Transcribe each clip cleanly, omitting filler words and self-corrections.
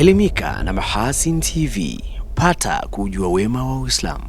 Elimika na Mahasin TV, pata kujua wema wa Uislamu.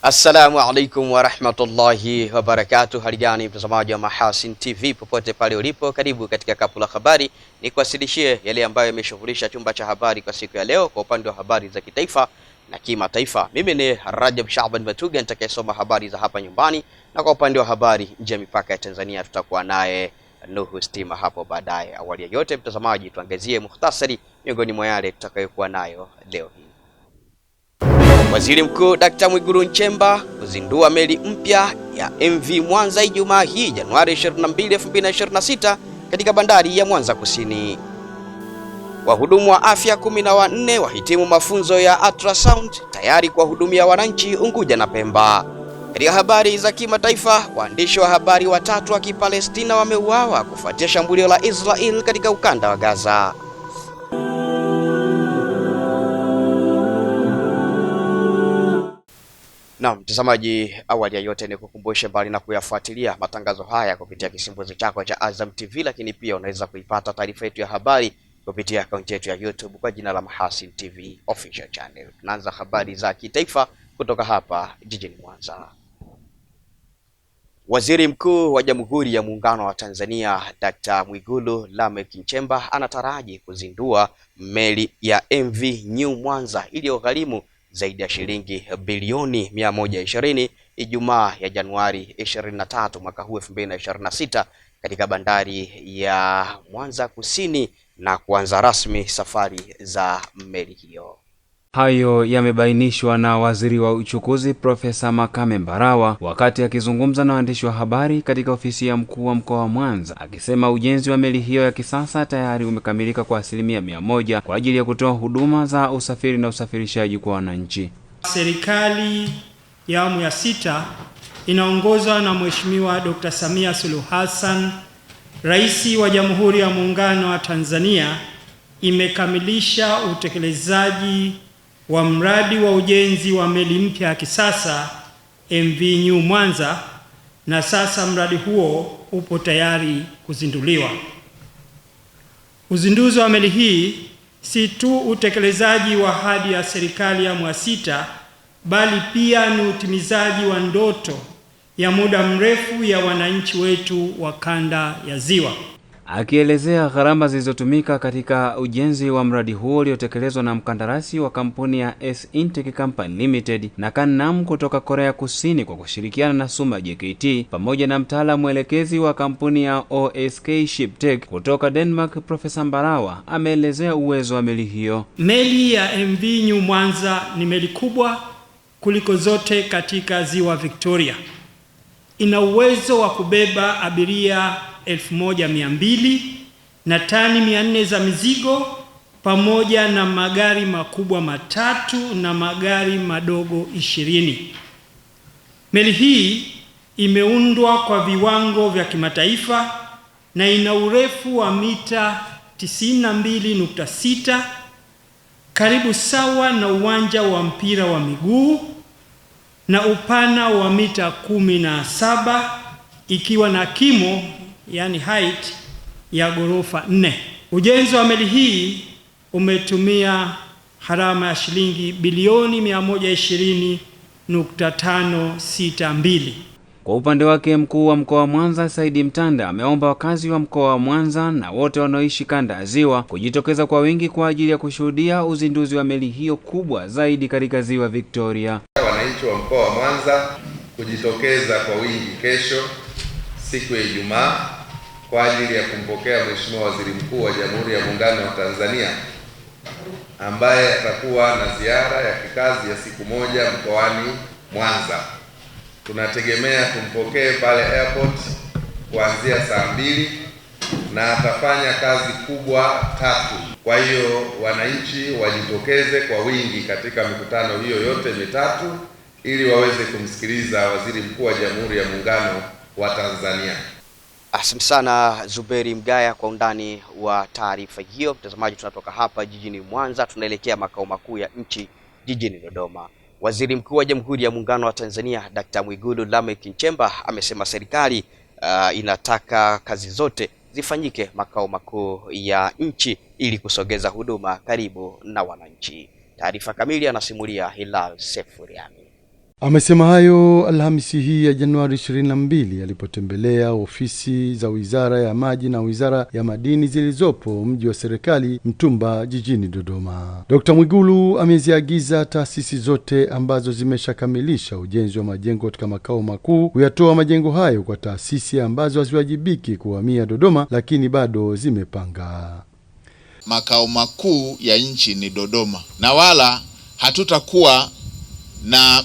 Assalamu alaikum wa rahmatullahi wa barakatuh. Haligani mtazamaji wa Mahasin TV popote pale ulipo, karibu katika kapu la habari ni kuwasilishie yale ambayo yameshughulisha chumba cha habari kwa siku ya leo kwa upande wa habari za kitaifa na kimataifa. Mimi ni Rajab Shaaban Matuga nitakayesoma habari za hapa nyumbani, na kwa upande wa habari nje ya mipaka ya Tanzania tutakuwa naye Nuhu Stima hapo baadaye. Awali ya yote mtazamaji, tuangazie mukhtasari miongoni mwa yale tutakayokuwa nayo leo hii. Waziri Mkuu Dr. Mwigulu Nchemba kuzindua meli mpya ya MV Mwanza Ijumaa hii Januari 22, 2026 katika bandari ya Mwanza Kusini. Wahudumu wa afya 14 wahitimu mafunzo ya ultrasound tayari kuwahudumia wananchi Unguja na Pemba. Katika habari za kimataifa, waandishi wa habari watatu wa Kipalestina wameuawa kufuatia shambulio la Israel katika ukanda wa Gaza. Na mtazamaji, awali ya yote ni kukumbusha mbali na kuyafuatilia matangazo haya kupitia kisimbuzi chako cha Azam TV, lakini pia unaweza kuipata taarifa yetu ya habari kupitia akaunti yetu ya YouTube kwa jina la Mahasin TV Official Channel. Tunaanza habari za kitaifa kutoka hapa jijini Mwanza. Waziri Mkuu wa Jamhuri ya Muungano wa Tanzania Dr. Mwigulu Lameck Nchemba anataraji kuzindua meli ya MV New Mwanza iliyogharimu zaidi ya shilingi bilioni 120 Ijumaa ya Januari 23 mwaka huu 2026 katika bandari ya Mwanza Kusini na kuanza rasmi safari za meli hiyo. Hayo yamebainishwa na Waziri wa Uchukuzi Profesa Makame Mbarawa wakati akizungumza na waandishi wa habari katika ofisi ya mkuu wa mkoa wa Mwanza, akisema ujenzi wa meli hiyo ya kisasa tayari umekamilika kwa 100% kwa ajili ya kutoa huduma za usafiri na usafirishaji kwa wananchi. Serikali ya awamu ya 6 inaongozwa na Mheshimiwa Dr. Samia Suluhu Hassan, Rais wa Jamhuri ya Muungano wa Tanzania, imekamilisha utekelezaji wa mradi wa ujenzi wa meli mpya ya kisasa MV New Mwanza, na sasa mradi huo upo tayari kuzinduliwa. Uzinduzi wa meli hii si tu utekelezaji wa ahadi ya serikali ya awamu ya 6 bali pia ni utimizaji wa ndoto ya muda mrefu ya wananchi wetu wa kanda ya Ziwa. Akielezea gharama zilizotumika katika ujenzi wa mradi huo uliotekelezwa na mkandarasi wa kampuni ya S-Intech Company Limited na Kannam kutoka Korea Kusini kwa kushirikiana na Suma JKT pamoja na mtaalamu mwelekezi wa kampuni ya OSK Shiptech kutoka Denmark, Profesa Mbarawa ameelezea uwezo wa meli hiyo. Meli ya MV New Mwanza ni meli kubwa kuliko zote katika Ziwa Victoria. Ina uwezo wa kubeba abiria 1200 na tani 400 za mizigo pamoja na magari makubwa 3 na magari madogo 20. Meli hii imeundwa kwa viwango vya kimataifa na ina urefu wa mita 92.6, karibu sawa na uwanja wa mpira wa miguu, na upana wa mita 17 ikiwa na kimo yani height ya ghorofa 4. Ujenzi wa meli hii umetumia gharama ya shilingi bilioni 120.562. Kwa upande wake, mkuu wa mkoa wa Mwanza Saidi Mtanda ameomba wakazi wa mkoa wa Mwanza na wote wanaoishi kanda ya Ziwa kujitokeza kwa wingi kwa ajili ya kushuhudia uzinduzi wa meli hiyo kubwa zaidi katika Ziwa Victoria. Wananchi wa mkoa wa Mwanza kujitokeza kwa wingi kesho siku ya Ijumaa kwa ajili ya kumpokea Mheshimiwa Waziri Mkuu wa Jamhuri ya Muungano wa Tanzania ambaye atakuwa na ziara ya kikazi ya siku moja mkoani Mwanza. Tunategemea tumpokee pale airport kuanzia saa 2 na atafanya kazi kubwa 3. Kwa hiyo wananchi wajitokeze kwa wingi katika mikutano hiyo yote mitatu ili waweze kumsikiliza Waziri Mkuu wa Jamhuri ya Muungano wa Tanzania. Asante sana Zuberi Mgaya kwa undani wa taarifa hiyo. Mtazamaji, tunatoka hapa jijini Mwanza tunaelekea makao makuu ya nchi jijini Dodoma. Waziri Mkuu wa Jamhuri ya Muungano wa Tanzania Dr. Mwigulu Lameck Nchemba amesema serikali inataka kazi zote zifanyike makao makuu ya nchi ili kusogeza huduma karibu na wananchi. Taarifa kamili anasimulia Hilal Sefuriani. Amesema hayo Alhamisi hii ya Januari 22 alipotembelea ofisi za Wizara ya Maji na Wizara ya Madini zilizopo mji wa serikali Mtumba jijini Dodoma. Dr. Mwigulu ameziagiza taasisi zote ambazo zimeshakamilisha ujenzi wa majengo katika makao makuu kuyatoa majengo hayo kwa taasisi ambazo haziwajibiki kuhamia Dodoma lakini bado zimepanga. Makao makuu ya nchi ni Dodoma na wala hatutakuwa na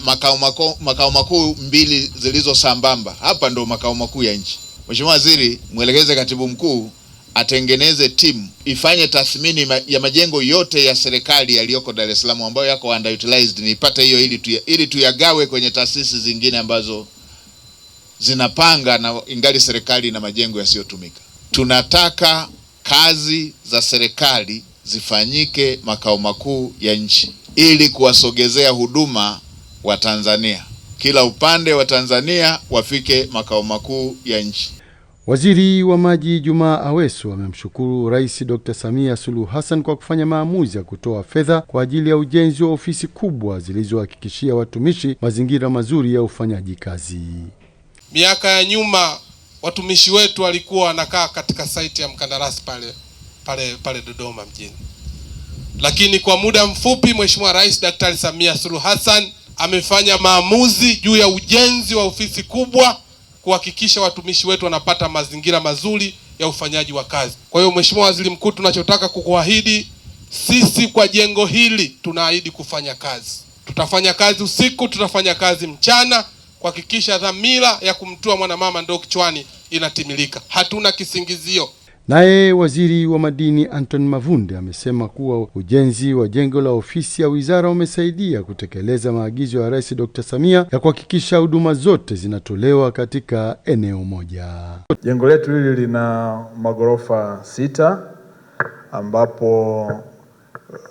makao makuu mbili zilizo sambamba. Hapa ndo makao makuu ya nchi. Mheshimiwa Waziri, mwelekeze Katibu Mkuu atengeneze timu ifanye tathmini ya majengo yote ya serikali yaliyoko Dar es Salaam ambayo yako underutilized, nipate hiyo ili tuyagawe kwenye taasisi zingine ambazo zinapanga na ingali serikali na majengo yasiyotumika. Tunataka kazi za serikali zifanyike makao makuu ya nchi ili kuwasogezea huduma wa Tanzania. Kila upande wa Tanzania wafike makao makuu ya nchi. Waziri wa Maji Juma Aweso amemshukuru Rais Dr. Samia Suluhu Hassan kwa kufanya maamuzi ya kutoa fedha kwa ajili ya ujenzi wa ofisi kubwa zilizohakikishia watumishi mazingira mazuri ya ufanyaji kazi. Miaka ya nyuma watumishi wetu walikuwa wanakaa katika site ya mkandarasi pale Dodoma mjini. Lakini kwa muda mfupi Mheshimiwa Rais Daktari Samia Suluhu Hassan amefanya maamuzi juu ya ujenzi wa ofisi kubwa kuhakikisha watumishi wetu wanapata mazingira mazuri ya ufanyaji wa kazi. Kwa hiyo Mheshimiwa Waziri Mkuu, tunachotaka kukuahidi sisi kwa jengo hili, tunaahidi kufanya kazi. Tutafanya kazi usiku, tutafanya kazi mchana kuhakikisha dhamira ya kumtua mwanamama ndoo kichwani inatimilika. Hatuna kisingizio. Naye Waziri wa Madini Anton Mavunde amesema kuwa ujenzi wa jengo la ofisi ya wizara umesaidia kutekeleza maagizo ya Rais Dr. Samia ya kuhakikisha huduma zote zinatolewa katika eneo moja. Jengo letu hili lina magorofa 6 ambapo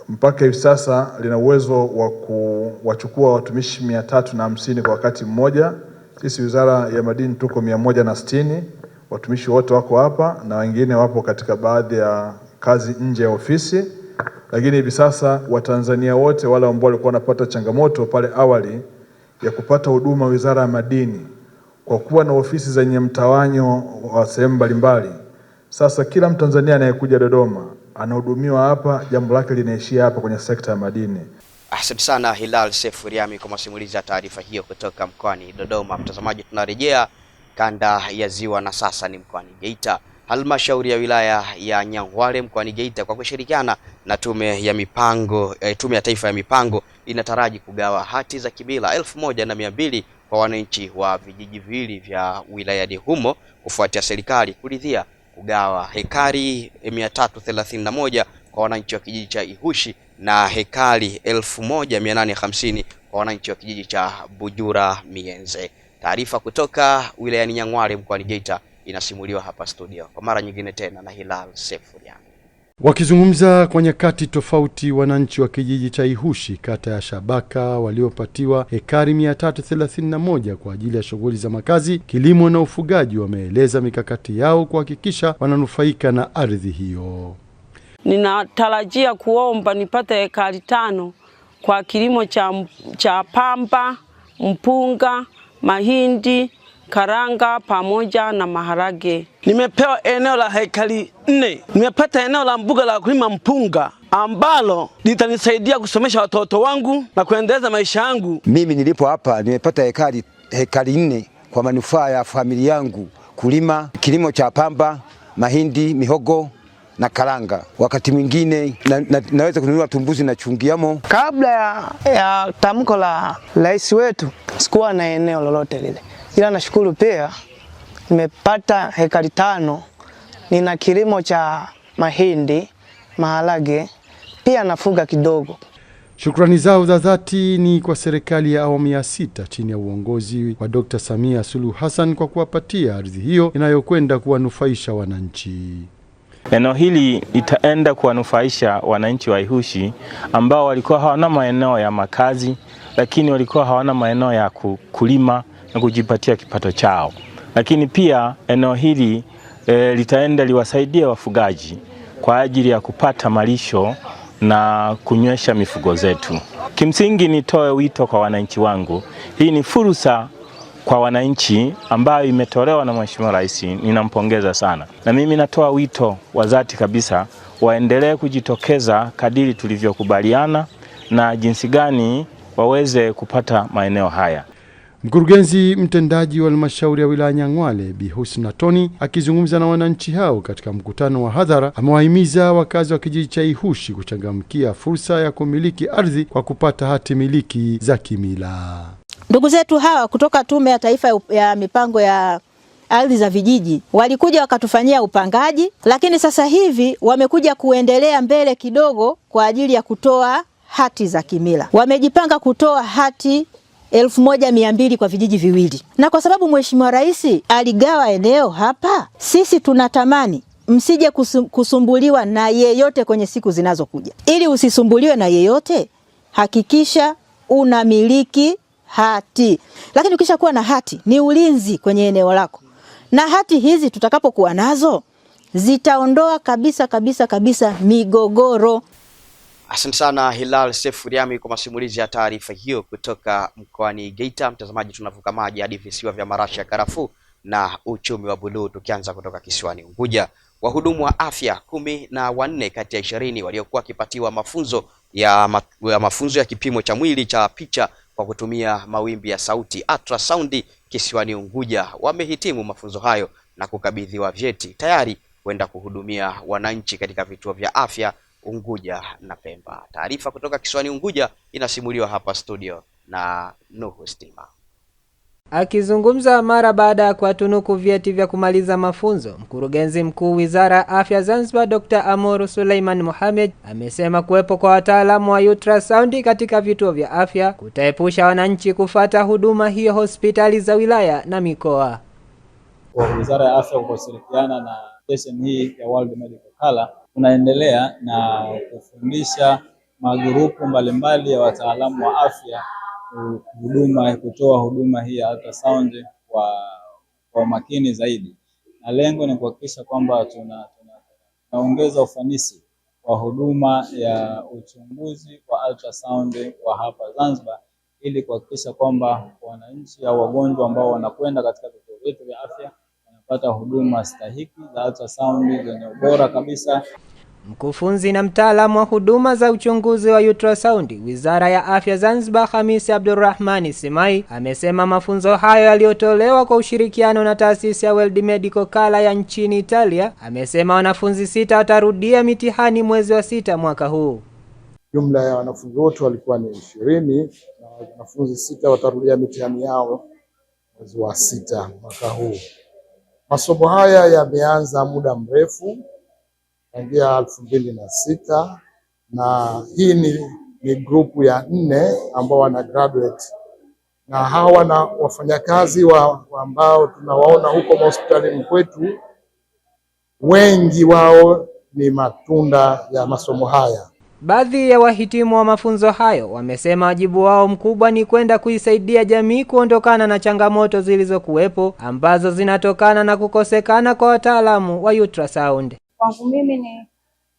mpaka hivi sasa lina uwezo wa kuwachukua watumishi 350 kwa wakati mmoja. Sisi Wizara ya Madini tuko 160. Watumishi wote wako hapa na wengine wapo katika baadhi ya kazi nje ya ofisi. Lakini hivi sasa Watanzania wote wale ambao walikuwa wanapata changamoto pale awali ya kupata huduma Wizara ya Madini kwa kuwa na ofisi zenye mtawanyo wa sehemu mbalimbali, sasa kila Mtanzania anayekuja Dodoma anahudumiwa hapa, jambo lake linaishia hapa kwenye sekta ya madini. Asante sana Hilal Sefuriani kwa masimulizi ya taarifa hiyo kutoka mkoani Dodoma. Mtazamaji, tunarejea kanda ya Ziwa na sasa ni mkoani Geita. Halmashauri ya wilaya ya Nyang'hwale mkoani Geita kwa kushirikiana na Tume ya Taifa ya Mipango inataraji kugawa hati za kimila 1200 kwa wananchi wa vijiji viwili vya wilayani humo kufuatia serikali kuridhia kugawa hekari 331 kwa wananchi wa kijiji cha Ihushi na hekari 1850 kwa wananchi wa kijiji cha Bujura Mienze. Taarifa kutoka wilayani Nyang'hwale mkoani Geita inasimuliwa hapa studio kwa mara nyingine tena na Hilal Sefuriani. Wakizungumza kwa nyakati tofauti, wananchi wa kijiji cha Ihushi kata ya Shabaka waliopatiwa hekari 331 kwa ajili ya shughuli za makazi, kilimo na ufugaji wameeleza mikakati yao kuhakikisha wananufaika na ardhi hiyo. Ninatarajia kuomba nipate hekari 5 kwa kilimo cha pamba, mpunga, mahindi, karanga pamoja na maharage. Nimepewa eneo la hekari 4. Nimepata eneo la mbuga la kulima mpunga ambalo litanisaidia kusomesha watoto wangu na kuendeleza maisha yangu. Mimi nilipo hapa nimepata hekari hekari 4 kwa manufaa ya familia yangu kulima kilimo cha pamba, mahindi, mihogo na karanga. Wakati mwingine naweza kununua tumbuzi na chungiamo. Kabla ya tamko la rais wetu sikuwa na eneo lolote lile, ila nashukuru pia nimepata hekari 5. Nina kilimo cha mahindi, maharage, pia nafuga kidogo. Shukrani zao za dhati ni kwa serikali ya awamu ya 6 chini ya uongozi wa Dr. Samia Suluhu Hassan kwa kuwapatia ardhi hiyo inayokwenda kuwanufaisha wananchi. Eneo hili litaenda kuwanufaisha wananchi wa Ihushi ambao walikuwa hawana maeneo ya makazi, lakini walikuwa hawana maeneo ya kulima na kujipatia kipato chao. Lakini pia eneo hili litaenda liwasaidie wafugaji kwa ajili ya kupata malisho na kunywesha mifugo zetu. Kimsingi nitoe wito kwa wananchi wangu. Hii ni fursa kwa wananchi ambayo imetolewa na Mheshimiwa Rais. Ninampongeza sana. Na mimi natoa wito wa dhati kabisa waendelee kujitokeza kadiri tulivyokubaliana na jinsi gani waweze kupata maeneo haya. Mkurugenzi mtendaji wa halmashauri ya wilaya Nyang'hwale Bi Husna Toni akizungumza na wananchi hao katika mkutano wa hadhara amewahimiza wakazi wa kijiji cha Ihushi kuchangamkia fursa ya kumiliki ardhi kwa kupata hati miliki za kimila. Ndugu zetu hawa kutoka Tume ya Taifa ya Mipango ya Ardhi za Vijiji walikuja wakatufanyia upangaji, lakini sasa hivi wamekuja kuendelea mbele kidogo kwa ajili ya kutoa hati za kimila. Wamejipanga kutoa hati 1200 kwa vijiji viwili. Na kwa sababu Mheshimiwa Rais aligawa eneo hapa, sisi tunatamani msije kusumbuliwa na yeyote kwenye siku zinazokuja. Ili usisumbuliwe na yeyote, hakikisha unamiliki hati. Lakini ukisha kuwa na hati ni ulinzi kwenye eneo lako. Na hati hizi tutakapokuwa nazo zitaondoa kabisa migogoro. Asante sana Hilal Sefuriami kwa masimulizi ya taarifa hiyo kutoka mkoani Geita. Mtazamaji, tunavuka maji hadi visiwa vya marashi ya karafuu na uchumi wa buluu, tukianza kutoka kisiwani Unguja. Wahudumu wa afya 14 kati ya 20 waliokuwa wakipatiwa mafunzo ya kipimo cha mwili cha picha kwa kutumia mawimbi ya sauti ultrasound kisiwani Unguja wamehitimu mafunzo hayo na kukabidhiwa vyeti tayari kwenda kuhudumia wananchi katika vituo vya afya Unguja na Pemba. Taarifa kutoka kisiwani Unguja inasimuliwa hapa studio na Nuhu Stima. Akizungumza mara baada ya kuwatunuku vyeti vya kumaliza mafunzo, mkurugenzi mkuu Wizara ya Afya Zanzibar Dr. Amour Suleiman Mohamed amesema kuwepo kwa wataalamu wa ultrasound katika vituo vya afya kutaepusha wananchi kufata huduma hiyo hospitali za wilaya na mikoa. Kwa Wizara ya Afya kwa kushirikiana na station hii ya World Medical Gala tunaendelea na kufundisha magrupu mbalimbali ya wataalamu wa afya kutoa huduma hii ya ultrasound kwa makini zaidi, na lengo ni kuhakikisha kwamba tunaongeza ufanisi wa huduma ya uchunguzi wa ultrasound kwa hapa Zanzibar, ili kuhakikisha kwamba wananchi au wagonjwa ambao wanakwenda katika vituo vyetu vya afya wanapata huduma stahiki za ultrasound zenye ubora kabisa. Mkufunzi na mtaalamu wa huduma za uchunguzi wa ultrasound Wizara ya Afya Zanzibar Hamisi Abdurrahmani Simai amesema mafunzo hayo yaliyotolewa kwa ushirikiano na taasisi ya World Medical Gala ya nchini Italia. Amesema wanafunzi 6 watarudia mitihani mwezi wa 6 mwaka huu. Jumla ya wanafunzi wote walikuwa ni 20 na wanafunzi 6 watarudia mitihani yao mwezi wa 6 mwaka huu. Masomo haya yameanza muda mrefu tangia 2006 na hii ni grupu ya 4 ambao wana graduate, na hawa na wafanyakazi ambao tunawaona huko hospitalini kwetu, wengi wao ni matunda ya masomo haya. Baadhi ya wahitimu wa mafunzo hayo wamesema wajibu wao mkubwa ni kwenda kuisaidia jamii kuondokana na changamoto zilizokuwepo ambazo zinatokana na kukosekana kwa wataalamu wa ultrasound. Kwangu mimi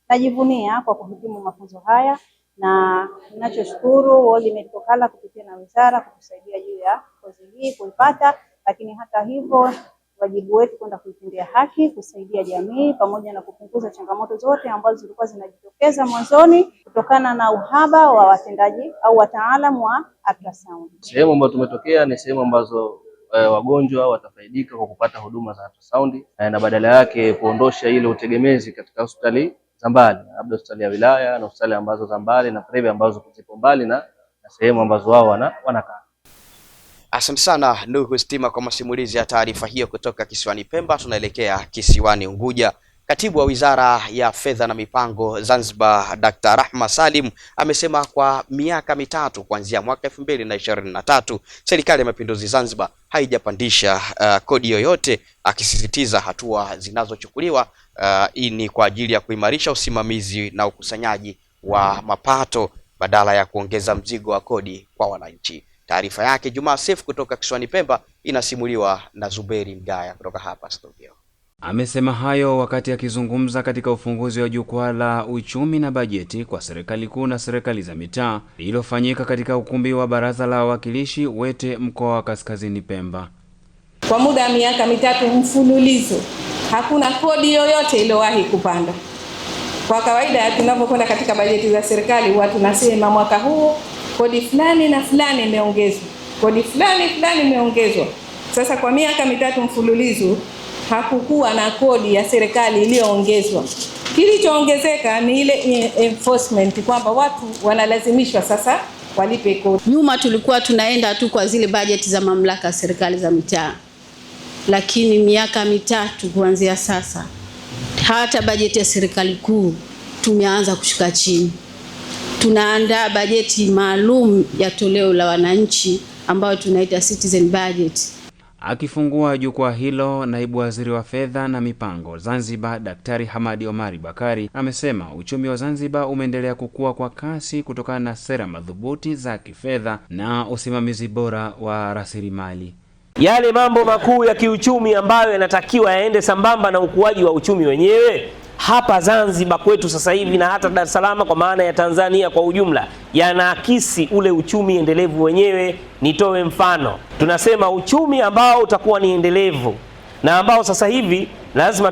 najivunia kwa kuhitimu mafunzo haya, na ninachoshukuru World Medical Gala kupitia na wizara kutusaidia juu ya kozi hii kuipata, lakini hata hivyo wajibu wetu kwenda kuitendea haki, kusaidia jamii pamoja na kupunguza changamoto zote ambazo zilikuwa zinajitokeza mwanzoni kutokana na uhaba wa watendaji au wataalamu wa ultrasound. Sehemu ambazo tumetokea ni sehemu ambazo wagonjwa watafaidika kwa kupata huduma za ultrasound na badala yake kuondosha ile utegemezi katika hospitali za mbali, labda hospitali ya wilaya na hospitali ambazo za mbali na private ambazo zipo mbali na sehemu ambazo wao wanakaa. Asante sana Nuhu Stima kwa masimulizi ya taarifa hiyo kutoka kisiwani Pemba. Tunaelekea kisiwani Unguja. Katibu wa Wizara ya Fedha na Mipango Zanzibar, Dr. Rahma Salim amesema kwa miaka mitatu kuanzia mwaka 2023 Serikali ya Mapinduzi Zanzibar haijapandisha kodi yoyote, akisisitiza hatua zinazochukuliwa ni kwa ajili ya kuimarisha usimamizi na ukusanyaji wa mapato badala ya kuongeza mzigo wa kodi kwa wananchi. Taarifa yake Jumaa Seif kutoka kisiwani Pemba inasimuliwa na Zuberi Mgaya kutoka hapa studio. Amesema hayo wakati akizungumza katika ufunguzi wa jukwaa la uchumi na bajeti kwa serikali kuu na serikali za mitaa lililofanyika katika ukumbi wa Baraza la Wawakilishi Wete, mkoa wa Kaskazini Pemba. Kwa muda wa miaka mitatu mfululizo hakuna kodi yoyote iliyowahi kupanda. Kwa kawaida tunapokwenda katika bajeti za serikali huwa tunasema mwaka huu kodi fulani na fulani imeongezwa, kodi fulani imeongezwa. Sasa kwa miaka mitatu mfululizo hakukuwa na kodi ya serikali iliyoongezwa. Kilichoongezeka ni ile enforcement, kwamba watu wanalazimishwa sasa walipe kodi. Nyuma tulikuwa tunaenda tu kwa zile bajeti za mamlaka ya serikali za mitaa, lakini miaka mitatu kuanzia sasa hata bajeti ya serikali kuu tumeanza kushuka chini. Tunaandaa bajeti maalum ya toleo la wananchi ambayo tunaita citizen budget. Akifungua jukwaa hilo, naibu waziri wa fedha na mipango Zanzibar, Daktari Hamadi Omari Bakari amesema uchumi wa Zanzibar umeendelea kukua kwa kasi kutokana na sera madhubuti za kifedha na usimamizi bora wa rasilimali. Yale mambo makuu ya kiuchumi ambayo yanatakiwa yaende sambamba na ukuaji wa uchumi wenyewe hapa Zanzibar kwetu sasa hivi na hata Dar es Salaam kwa maana ya Tanzania kwa ujumla yanaakisi ule uchumi endelevu wenyewe. Nitoe mfano, tunasema uchumi ambao utakuwa ni endelevu na ambao sasa hivi lazima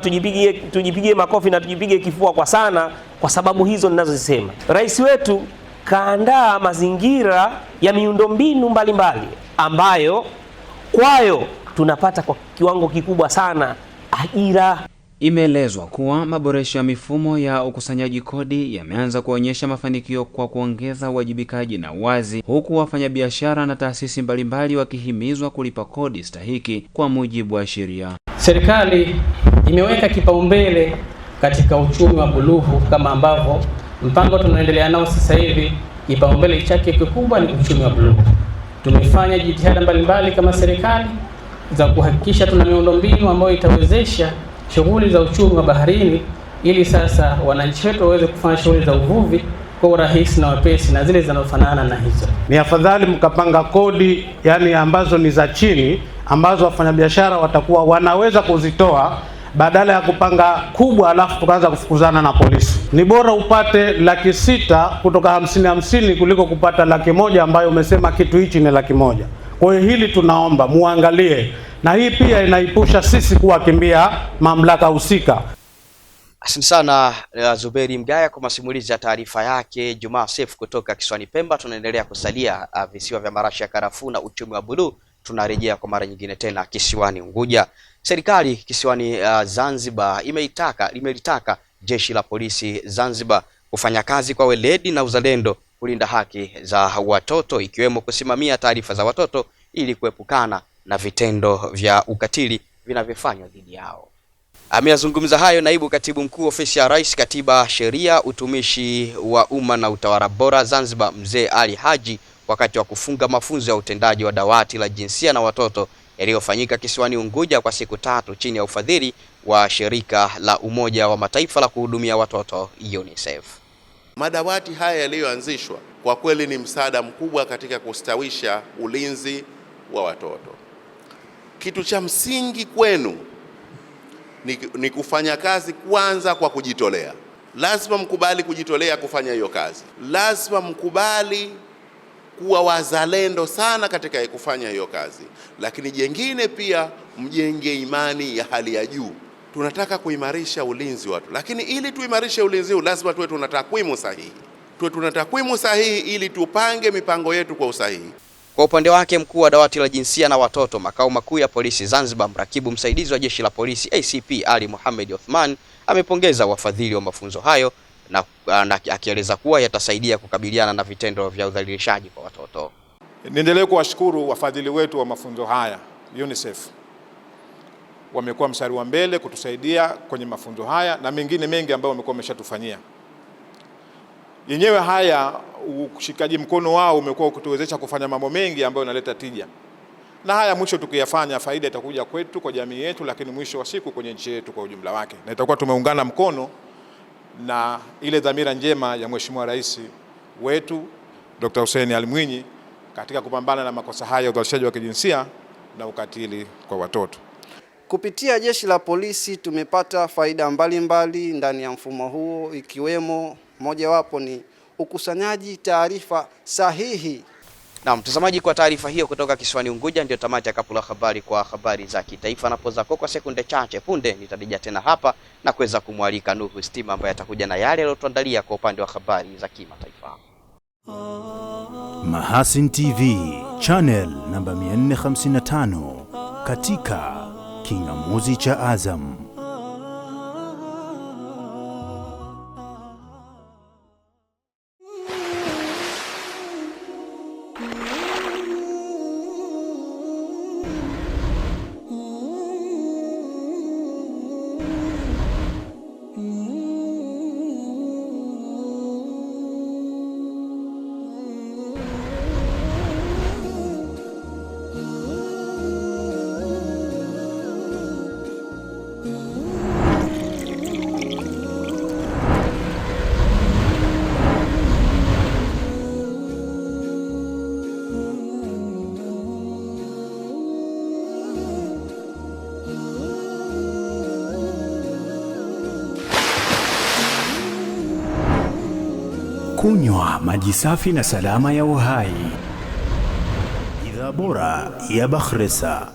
tujipigie makofi na tujipige kifua kwa sana kwa sababu hizo ninazosema. Rais wetu kaandaa mazingira ya miundombinu mbalimbali ambayo kwayo tunapata kwa kiwango kikubwa sana ajira. Imeelezwa kuwa maboresho ya mifumo ya ukusanyaji kodi yameanza kuonyesha mafanikio kwa kuongeza uwajibikaji na uwazi, huku wafanyabiashara na taasisi mbalimbali wakihimizwa kulipa kodi stahiki kwa mujibu wa sheria. Serikali imeweka kipaumbele katika uchumi wa buluhu kama ambavyo mpango tunaendelea nao sasa hivi, kipaumbele chake kikubwa ni uchumi wa buluhu. Tumefanya jitihada mbalimbali kama serikali za kuhakikisha tuna miundombinu ambayo itawezesha shughuli za uchumi wa baharini, ili sasa wananchi wetu waweze kufanya shughuli za uvuvi kwa urahisi na wepesi na zile zinazofanana na hizo. Ni afadhali mkapanga kodi yani ambazo ni za chini, ambazo wafanyabiashara watakuwa wanaweza kuzitoa badala ya kupanga kubwa alafu tukaanza kufukuzana na polisi. Ni bora upate 600,000 kutoka 50 kuliko kupata 100,000 ambayo umesema kitu hichi ni 100,000. Kwa hiyo hili tunaomba muangalie, na hii pia inaipusha sisi kuwakimbia mamlaka husika. Asante sana Zuberi Mgaya kwa masimulizi ya taarifa yake Jumaa Seif kutoka kisiwani Pemba. Tunaendelea kusalia visiwa vya marashi ya karafuu na uchumi wa buluu. Tunarejea kwa mara nyingine tena kisiwani Unguja. Serikali kisiwani Zanzibar imelitaka jeshi la polisi Zanzibar kufanya kazi kwa weledi na uzalendo kulinda haki za watoto, ikiwemo kusimamia taarifa za watoto ili kuepukana na vitendo vya ukatili vinavyofanywa dhidi yao. Ameyazungumza hayo naibu katibu mkuu ofisi ya Rais, Katiba, Sheria, Utumishi wa Umma na Utawala Bora Zanzibar, Mzee Ali Haji, wakati wa kufunga mafunzo ya utendaji wa dawati la jinsia na watoto yaliyofanyika kisiwani Unguja kwa siku 3 chini ya ufadhili wa shirika la Umoja wa Mataifa la kuhudumia watoto UNICEF. Madawati haya yaliyoanzishwa kwa kweli ni msaada mkubwa katika kustawisha ulinzi wa watoto. Kitu cha msingi kwenu ni kufanya kazi kwanza kwa kujitolea. Lazima mkubali kujitolea kufanya hiyo kazi. Lazima mkubali kuwa wazalendo sana katika kufanya hiyo kazi. Lakini jengine pia, mjenge imani ya hali ya juu. Tunataka kuimarisha ulinzi watu, lakini ili tuimarishe ulinzi huu lazima tuwe tuna takwimu sahihi. Ili tupange mipango yetu kwa usahihi. Kwa upande wake, mkuu wa dawati la jinsia na watoto makao makuu ya polisi Zanzibar, mrakibu msaidizi wa jeshi la polisi ACP Ali Mohamed Othman amepongeza wafadhili wa mafunzo hayo na akieleza kuwa yatasaidia kukabiliana na vitendo vya udhalilishaji kwa watoto. Niendelee kuwashukuru wafadhili wetu wa mafunzo haya UNICEF. Wamekuwa mstari wa mbele kutusaidia kwenye mafunzo haya na mengine mengi ambayo wamekuwa wameshatufanyia. Yenyewe haya ushikaji mkono wao umekuwa kutuwezesha kufanya mambo mengi ambayo yanaleta tija. Na haya mwisho tukiyafanya, faida itakuja kwetu, kwa jamii yetu, lakini mwisho wa siku kwenye nchi yetu kwa ujumla wake. Na itakuwa tumeungana mkono na ile dhamira njema ya Mheshimiwa Rais wetu Dr. Hussein Ali Mwinyi katika kupambana na makosa haya ya udhalilishaji wa kijinsia na ukatili kwa watoto. Kupitia jeshi la polisi tumepata faida mbalimbali ndani ya mfumo huo, ikiwemo mojawapo ni ukusanyaji taarifa sahihi. Na mtazamaji, kwa taarifa hiyo kutoka kisiwani Unguja, ndio tamati ya Kapu la Habari kwa habari za kitaifa. Napozako kwa sekunde chache punde nitarejea tena hapa na kuweza kumwalika Nuhu Stima ambaye atakuja na yale aliyotuandalia kwa upande wa habari za kimataifa. Mahasin TV channel namba 455 katika kingamuzi cha Azam. Kunywa maji safi na salama ya uhai. Bidhaa bora ya Bakhresa.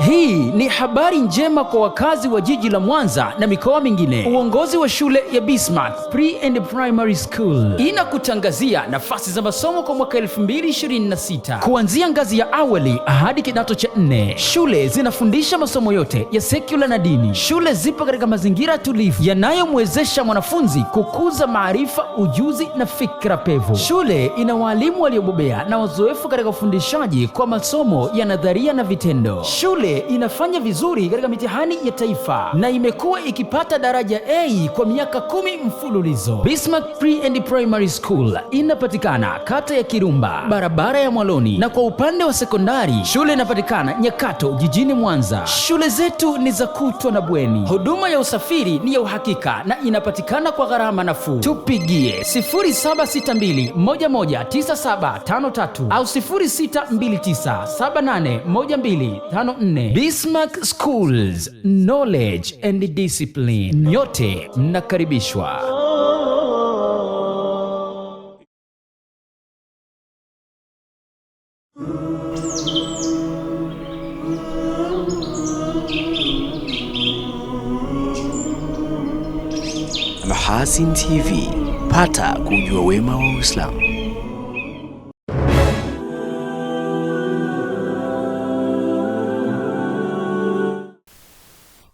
Hii ni habari njema kwa wakazi wa jiji la Mwanza na mikoa mingine. Uongozi wa shule ya Bismarck Pre and Primary School inakutangazia nafasi za masomo kwa mwaka 2026 kuanzia ngazi ya awali hadi kidato cha 4. Shule zinafundisha masomo yote ya secular na dini. Shule zipo katika mazingira tulivu yanayomwezesha mwanafunzi kukuza maarifa, ujuzi na fikra pevu. Shule ina walimu waliobobea na wazoefu katika ufundishaji kwa masomo ya nadharia na vitendo. Shule inafanya vizuri katika mitihani ya taifa na imekuwa ikipata daraja A kwa miaka 10 mfululizo. Bismarck Pre and Primary School inapatikana kata ya Kirumba, barabara ya Mwaloni, na kwa upande wa sekondari shule inapatikana Nyakato jijini Mwanza. Shule zetu ni za kutwa na bweni. Huduma ya usafiri ni ya uhakika na inapatikana kwa gharama nafuu. Tupigie 0762119753 au 0629781254. Bismarck Schools, knowledge and discipline. Nyote mnakaribishwa. Mahasin TV, pata kujua wema wa Uislamu.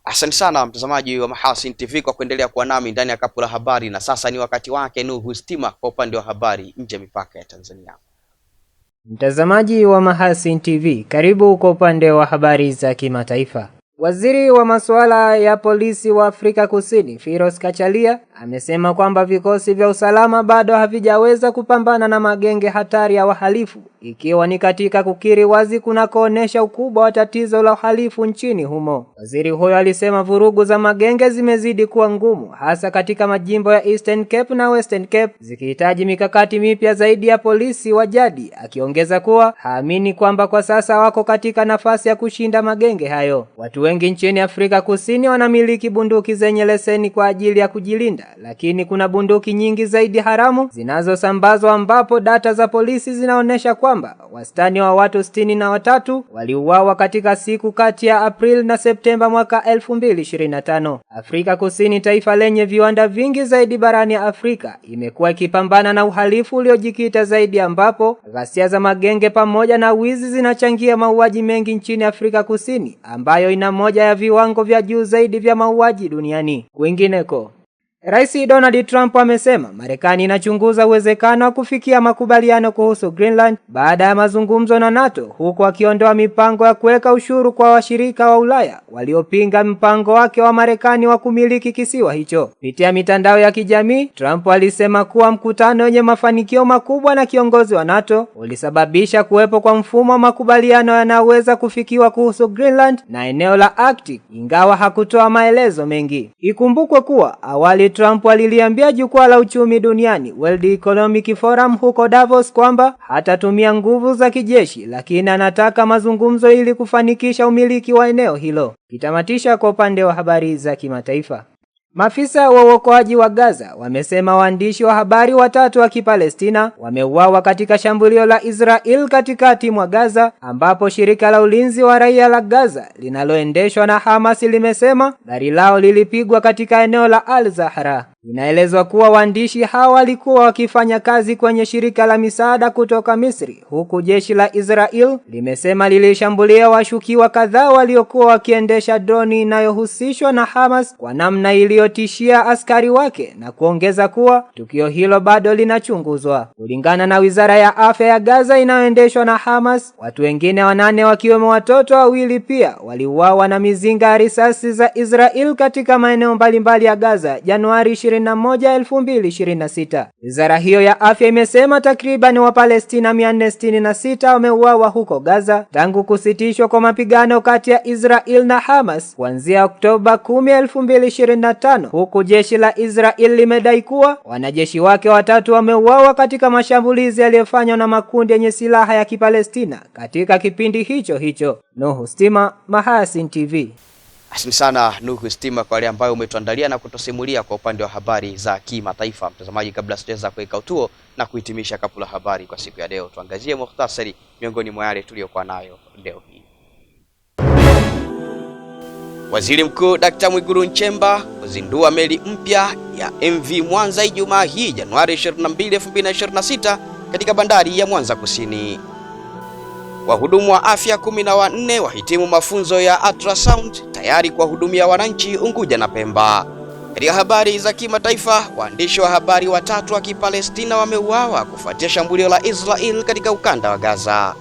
Asante sana mtazamaji wa Mahasin TV kwa kuendelea kuwa nami ndani ya Kapu la Habari, na sasa ni wakati wake Nuhu Stima kwa upande wa habari nje ya mipaka ya Tanzania. Mtazamaji wa Mahasin TV, karibu kwa upande wa habari za kimataifa. Waziri wa masuala ya polisi wa Afrika Kusini, Firos Kachalia, amesema kwamba vikosi vya usalama bado havijaweza kupambana na magenge hatari ya wahalifu, ikiwa ni katika kukiri wazi kunakoonesha ukubwa wa tatizo la uhalifu nchini humo. Waziri huyo alisema vurugu za magenge zimezidi kuwa ngumu, hasa katika majimbo ya Eastern Cape na Western Cape, zikihitaji mikakati mipya zaidi ya polisi wa jadi, akiongeza kuwa haamini kwamba kwa sasa wako katika nafasi ya kushinda magenge hayo. Watu wengi nchini Afrika Kusini wanamiliki bunduki zenye leseni kwa ajili ya kujilinda, lakini kuna bunduki nyingi zaidi haramu zinazosambazwa, ambapo data za polisi zinaonyesha kwamba wastani wa watu 63 waliuawa katika siku kati ya April na Septemba mwaka 2025. Afrika Kusini, taifa lenye viwanda vingi zaidi barani Afrika, imekuwa ikipambana na uhalifu uliojikita zaidi, ambapo ghasia za magenge pamoja na wizi zinachangia mauaji mengi nchini Afrika Kusini, ambayo ina moja ya viwango vya juu zaidi vya mauaji duniani. Kwingineko, Rais Donald Trump amesema Marekani inachunguza uwezekano wa kufikia makubaliano kuhusu Greenland baada ya mazungumzo na NATO, huku akiondoa mipango ya kuweka ushuru kwa washirika wa Ulaya waliopinga mpango wake wa Marekani wa kumiliki kisiwa hicho. Kupitia mitandao ya kijamii, Trump alisema kuwa mkutano wenye mafanikio makubwa na kiongozi wa NATO ulisababisha kuwepo kwa mfumo wa makubaliano yanayoweza kufikiwa kuhusu Greenland na eneo la Arctic, ingawa hakutoa maelezo mengi. Ikumbukwe kuwa awali Trump aliliambia jukwaa la uchumi duniani World Economic Forum huko Davos kwamba hatatumia nguvu za kijeshi, lakini anataka mazungumzo ili kufanikisha umiliki wa eneo hilo. Kitamatisha kwa upande wa habari za kimataifa. Maafisa wa uokoaji wa Gaza wamesema waandishi wa habari 3 wa Kipalestina wameuawa katika shambulio la Israel katikati mwa Gaza, ambapo shirika la ulinzi wa raia la Gaza linaloendeshwa na Hamas limesema gari lao lilipigwa katika eneo la Al-Zahra. Inaelezwa kuwa waandishi hao walikuwa wakifanya kazi kwenye shirika la misaada kutoka Misri, huku jeshi la Israel limesema lilishambulia washukiwa kadhaa waliokuwa wakiendesha droni inayohusishwa na Hamas kwa namna iliyotishia askari wake, na kuongeza kuwa tukio hilo bado linachunguzwa. Kulingana na Wizara ya Afya ya Gaza inayoendeshwa na Hamas, watu wengine 8 wakiwemo watoto 2 pia waliuawa na mizinga ya risasi za Israel katika maeneo mbalimbali ya Gaza Januari 21, 2026. Wizara hiyo ya afya imesema takriban Wapalestina 466 wameuawa huko Gaza tangu kusitishwa kwa mapigano kati ya Israel na Hamas kuanzia Oktoba 10, 2025, huku jeshi la Israel limedai kuwa wanajeshi wake 3 wameuawa katika mashambulizi yaliyofanywa na makundi yenye silaha ya Kipalestina katika kipindi hicho. Nuhu Stima, Mahasin TV. Asante sana Nuhu Stima kwa yale ambayo umetuandalia na kutosimulia kwa upande wa habari za kimataifa. Mtazamaji, kabla sijaweza kuweka utuo na kuhitimisha kapu la habari kwa siku ya leo, tuangazie mukhtasari miongoni mwa yale tuliyokuwa nayo leo hii. Waziri Mkuu Dr. Mwigulu Nchemba kuzindua meli mpya ya MV Mwanza Ijumaa hii Januari 22, 2026 katika bandari ya Mwanza Kusini. Wahudumu wa afya 14 wahitimu mafunzo ya ultrasound tayari kuwahudumia wananchi Unguja na Pemba. Katika habari za kimataifa, waandishi wa habari 3 wa Kipalestina wameuawa kufuatia shambulio la Israel katika ukanda wa Gaza.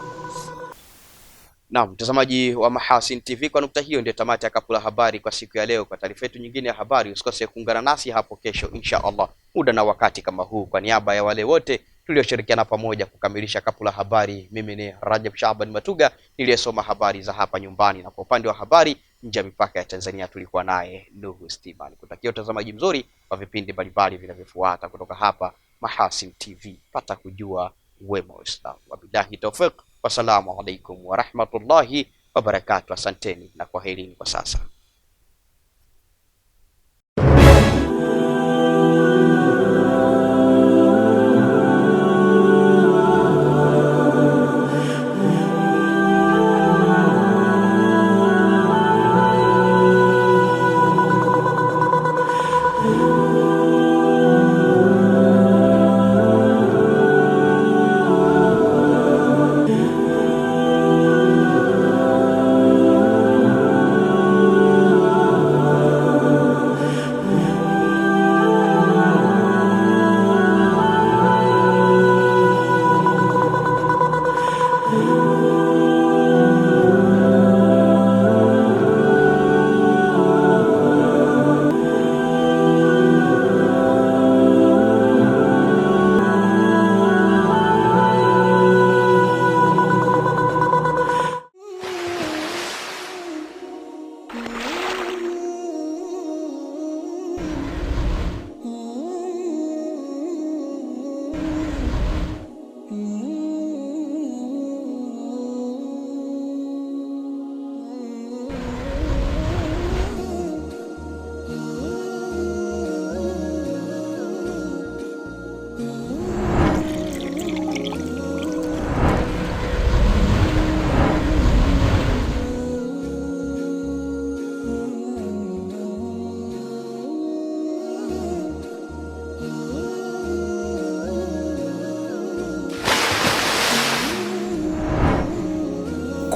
Na mtazamaji wa Mahasin TV, kwa nukta hiyo ndio tamati ya kapu la habari kwa siku ya leo. Kwa taarifa yetu nyingine ya habari usikose kuungana nasi hapo kesho insha Allah, muda na wakati kama huu. Kwa niaba ya wale wote tulioshirikiana pamoja kukamilisha kapu la habari, mimi ni Rajab Shaban Matuga niliyesoma habari za hapa nyumbani, na kwa upande wa habari nje ya mipaka ya Tanzania tulikuwa naye Nuhu Stima. Nikutakia utazamaji mzuri wa vipindi mbalimbali vinavyofuata kutoka hapa Mahasin TV. Pata kujua wema wa Islam. Wabillahi tawfiq. Wassalamu alaikum wa rahmatullahi wa barakatuh. Asanteni na kwaherini kwa sasa.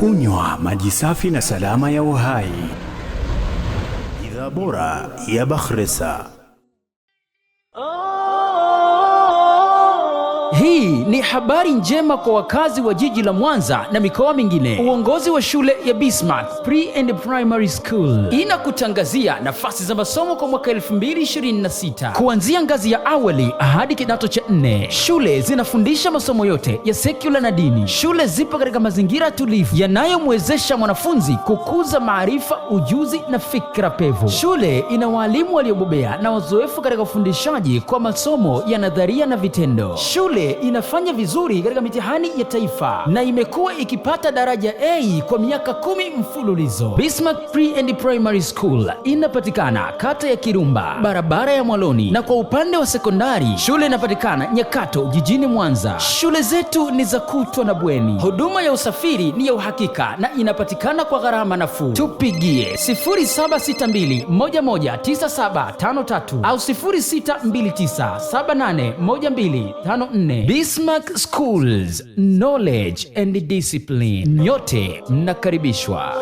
Kunywa maji safi na salama ya uhai. Bidhaa bora ya Bakhresa. Hii ni habari njema kwa wakazi wa jiji la Mwanza na mikoa mingine. Uongozi wa shule ya Bismarck Pre and Primary School inakutangazia nafasi za masomo kwa mwaka 2026 kuanzia ngazi ya awali hadi kidato cha 4. Shule zinafundisha masomo yote ya secular na dini. Shule zipo katika mazingira tulivu yanayomwezesha mwanafunzi kukuza maarifa, ujuzi na fikra pevu. Shule ina walimu waliobobea na wazoefu katika ufundishaji kwa masomo ya nadharia na vitendo. Shule inafanya vizuri katika mitihani ya taifa na imekuwa ikipata daraja A kwa miaka 10 mfululizo. Bismarck Pre and Primary School inapatikana kata ya Kirumba, barabara ya Mwaloni, na kwa upande wa sekondari shule inapatikana Nyakato jijini Mwanza. Shule zetu ni za kutwa na bweni. Huduma ya usafiri ni ya uhakika na inapatikana kwa gharama nafuu. Tupigie 0762119753 au 0629781254. Bismarck Schools, knowledge and discipline. Nyote mnakaribishwa.